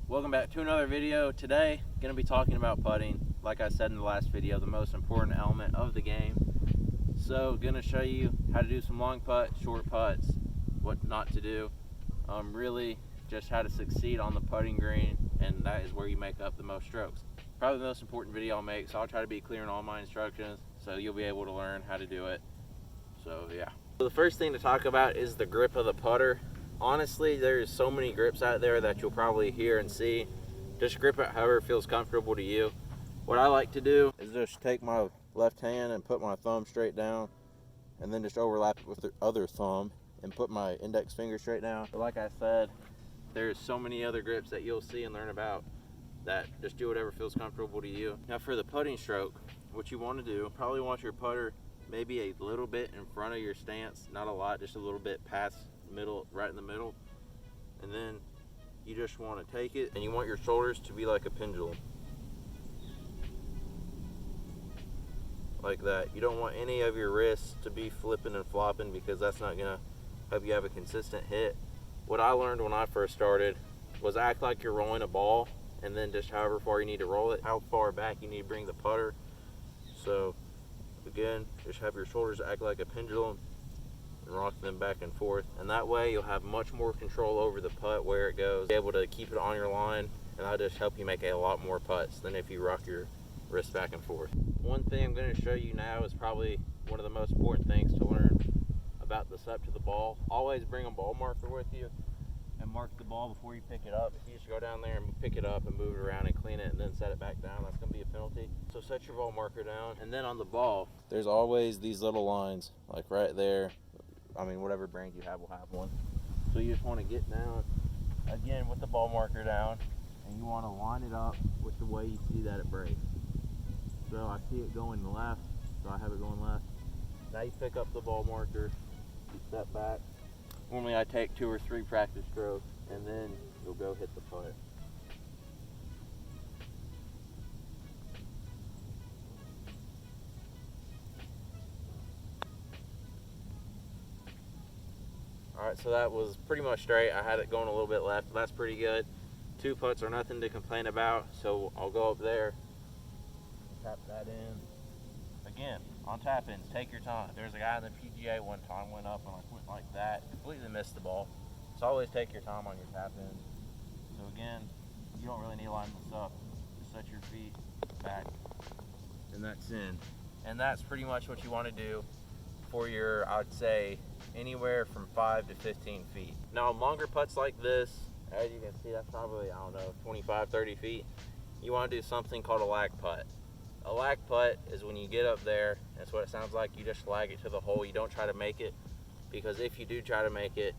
Welcome back to another video. Today, going to be talking about putting. Like I said in the last video, the most important element of the game. So, going to show you how to do some long putts, short putts, what not to do. Really, just how to succeed on the putting green, and that is where you make up the most strokes. Probably the most important video I'll make, so I'll try to be clear in all my instructions, so you'll be able to learn how to do it. So, yeah. So the first thing to talk about is the grip of the putter. Honestly, there's so many grips out there that you'll probably hear and see. Just grip it however feels comfortable to you. What I like to do is just take my left hand and put my thumb straight down, and then just overlap it with the other thumb and put my index finger straight down. But like I said, there's so many other grips that you'll see and learn about that just do whatever feels comfortable to you. Now for the putting stroke, what you want to do, probably want your putter maybe a little bit in front of your stance, not a lot, just a little bit past middle, right in the middle. And then you just want to take it and you want your shoulders to be like a pendulum, like that. You don't want any of your wrists to be flipping and flopping, because that's not gonna help you have a consistent hit. What I learned when I first started was act like you're rolling a ball, and then just however far you need to roll it, how far back you need to bring the putter. So again, just have your shoulders act like a pendulum and rock them back and forth, and that way you'll have much more control over the putt, where it goes, be able to keep it on your line, and that'll just help you make a lot more putts than if you rock your wrist back and forth. One thing I'm going to show you now is probably one of the most important things to learn about the setup to the ball. Always bring a ball marker with you and mark the ball before you pick it up. If you just go down there and pick it up and move it around and clean it and then set it back down, that's going to be a penalty. So set your ball marker down, and then on the ball, there's always these little lines, like right there. I mean, whatever brand you have will have one. So you just want to get down, again, with the ball marker down, and you want to line it up with the way you see that it breaks. So I see it going left, so I have it going left. Now you pick up the ball marker, you step back. Normally I take 2 or 3 practice strokes, and then you'll go hit the putt. Alright, so that was pretty much straight. I had it going a little bit left, but that's pretty good. 2 putts are nothing to complain about, so I'll go up there, tap that in. Again, on tap ins, take your time. There's a guy in the PGA one time went up and I went like that, completely missed the ball. So always take your time on your tap ins. So again, you don't really need to line this up. Just set your feet back, and that's in. And that's pretty much what you want to do for your, I'd say, anywhere from 5 to 15 feet. Now on longer putts like this, as you can see, that's probably, I don't know, 25, 30 feet. You want to do something called a lag putt. A lag putt is when you get up there, that's what it sounds like, you just lag it to the hole. You don't try to make it, because if you do try to make it,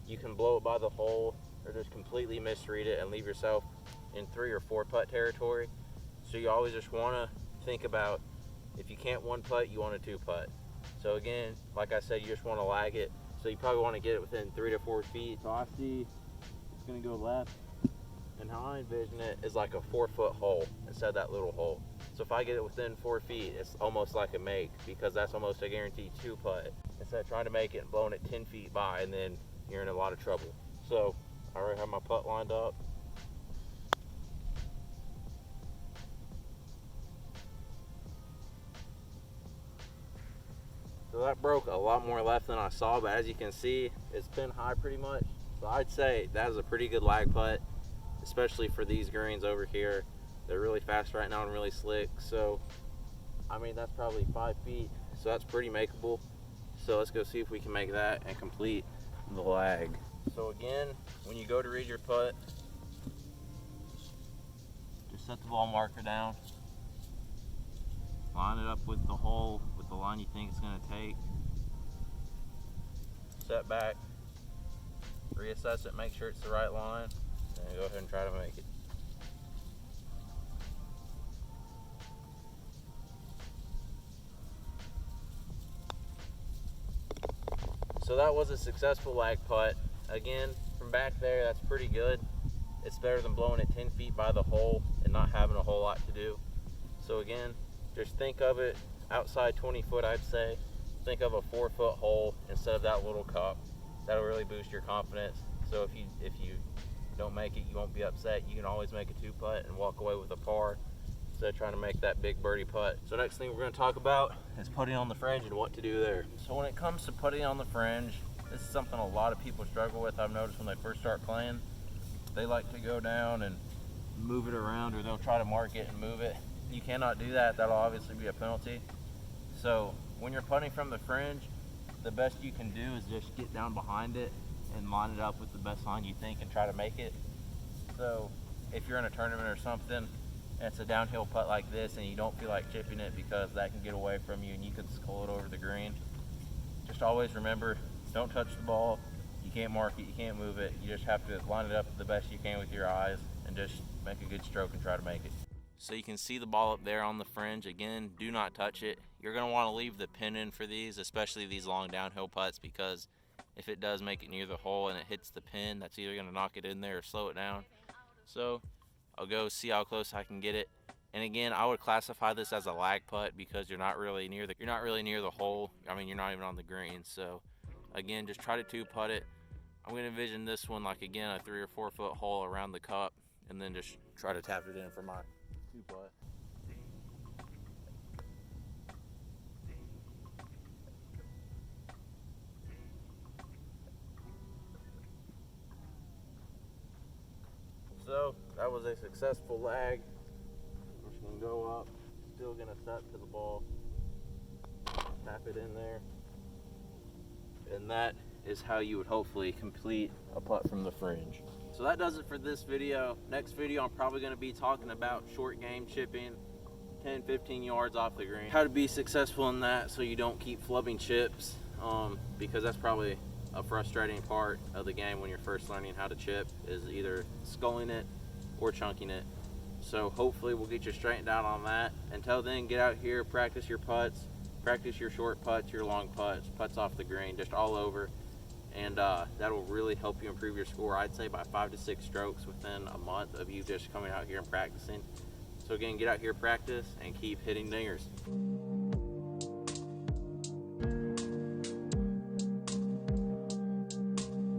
you can blow it by the hole or just completely misread it and leave yourself in 3 or 4 putt territory. So you always just want to think about, if you can't 1 putt, you want a 2 putt. So again, like I said, you just want to lag it. So you probably want to get it within 3 to 4 feet. So I see it's going to go left, and how I envision it is like a 4-foot hole instead of that little hole. So if I get it within 4 feet, it's almost like a make, because that's almost a guaranteed 2 putt, instead of trying to make it and blowing it 10 feet by, and then you're in a lot of trouble. So I already have my putt lined up. So that broke a lot more left than I saw, but as you can see, it's been high pretty much. So I'd say that is a pretty good lag putt, especially for these greens over here. They're really fast right now and really slick. So, I mean, that's probably 5 feet. So that's pretty makeable. So let's go see if we can make that and complete the lag. So again, when you go to read your putt, just set the ball marker down. Line it up with the hole, with the line you think it's going to take. Set back, reassess it, make sure it's the right line, and go ahead and try to make it. So that was a successful lag putt. Again, from back there, that's pretty good. It's better than blowing it 10 feet by the hole and not having a whole lot to do. So again, just think of it outside 20 foot, I'd say. Think of a 4-foot hole instead of that little cup. That'll really boost your confidence. So if you don't make it, you won't be upset. You can always make a 2-putt and walk away with a par instead of trying to make that big birdie putt. So next thing we're going to talk about is putting on the fringe and what to do there. So when it comes to putting on the fringe, this is something a lot of people struggle with. I've noticed when they first start playing, they like to go down and move it around, or they'll try to mark it and move it. You cannot do that. That'll obviously be a penalty. So when you're putting from the fringe, the best you can do is just get down behind it and line it up with the best line you think and try to make it. So if you're in a tournament or something and it's a downhill putt like this and you don't feel like chipping it because that can get away from you and you could skull it over the green, just always remember, don't touch the ball. You can't mark it, you can't move it. You just have to line it up the best you can with your eyes and just make a good stroke and try to make it. So you can see the ball up there on the fringe. Again, do not touch it. You're going to want to leave the pin in for these, especially these long downhill putts, because if it does make it near the hole and it hits the pin, that's either going to knock it in there or slow it down. So I'll go see how close I can get it. And again, I would classify this as a lag putt because you're not really near the hole. I mean, you're not even on the green. So again, just try to 2-putt it. I'm going to envision this one like, again, a 3 or 4 foot hole around the cup, and then just try to tap it in for my 2-putt. So that was a successful lag. I'm just going to go up, still going to set to the ball, tap it in there, and that is how you would hopefully complete a putt from the fringe. So that does it for this video. Next video, I'm probably going to be talking about short game chipping, 10-15 yards off the green, how to be successful in that so you don't keep flubbing chips, because that's probably a frustrating part of the game when you're first learning how to chip, is either sculling it or chunking it. So hopefully we'll get you straightened out on that. Until then, get out here, practice your putts, practice your short putts, your long putts, putts off the green, just all over. And that will really help you improve your score, I'd say by 5 to 6 strokes within a month of you just coming out here and practicing. So again, get out here, practice, and keep hitting dingers.